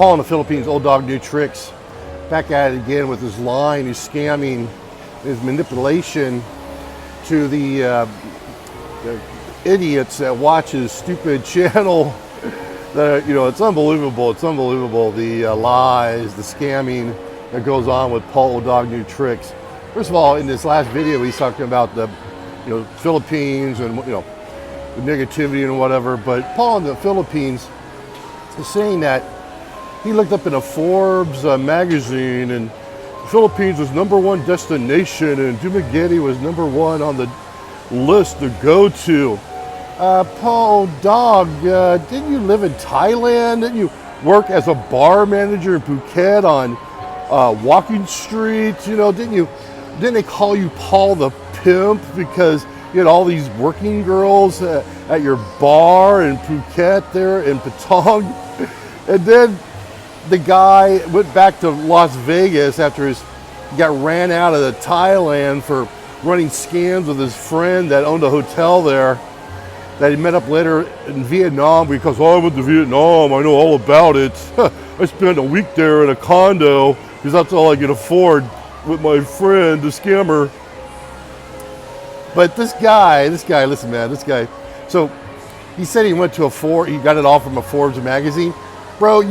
Paul in the Philippines, old dog, new tricks. Back at it again with his lying, his scamming, his manipulation to the idiots that watch his stupid channel. It's unbelievable. It's unbelievable, the lies, the scamming that goes on with Paul Old Dog New Tricks. First of all, in this last video, he's talking about the Philippines and the negativity and whatever. But Paul in the Philippines is saying that he looked up in a Forbes magazine, and the Philippines was #1 destination, and Dumaguete was #1 on the list to go to. Paul Dog, didn't you live in Thailand? Didn't you work as a bar manager in Phuket on Walking Street? Didn't they call you Paul the Pimp because you had all these working girls at your bar in Phuket there in Patong? And then the guy went back to Las Vegas after he got ran out of Thailand for running scams with his friend that owned a hotel there, that he met up later in Vietnam because, I went to Vietnam, I know all about it. I spent a week there in a condo because that's all I could afford with my friend, the scammer. But this guy, listen man, so he said he went to he got it all from a Forbes magazine. Bro,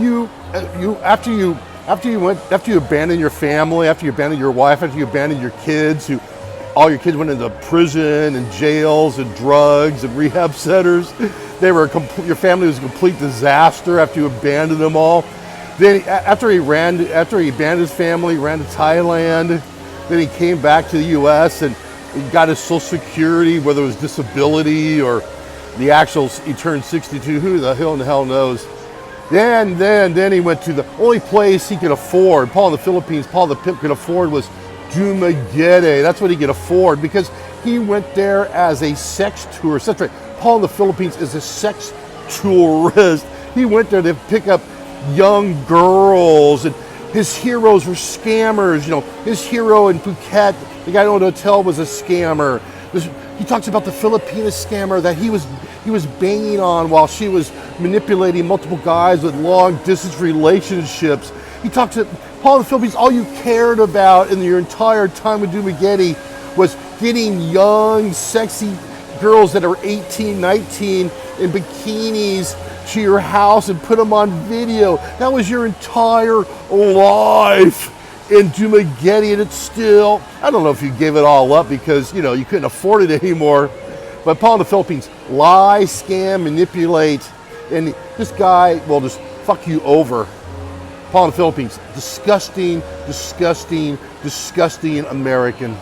after you abandon your family, after you abandon your wife, after you abandon your kids, all your kids went into prison and jails and drugs and rehab centers. Your family was a complete disaster after you abandoned them all. Then after he abandoned his family, ran to Thailand, then he came back to the US and he got his Social Security, whether it was disability or the actual, he turned 62, who the hell knows. Then he went to the only place he could afford, Paul in the Philippines, Paul the Pimp could afford was Dumaguete. That's what he could afford because he went there as a sex tourist. That's right. Paul in the Philippines is a sex tourist. He went there to pick up young girls, and his heroes were scammers. His hero in Phuket, the guy who owned a hotel, was a scammer. He talks about the Filipina scammer that he was banging on while she was manipulating multiple guys with long distance relationships. He talks to Paul in the Philippines, all you cared about in your entire time with Dumaguete was getting young, sexy girls that are 18, 19 in bikinis to your house and put them on video. That was your entire life in Dumaguete, and it's still, I don't know if you gave it all up because, you couldn't afford it anymore. But Paul in the Philippines, lie, scam, manipulate, and this guy will just fuck you over. Paul in the Philippines, disgusting, disgusting, disgusting American.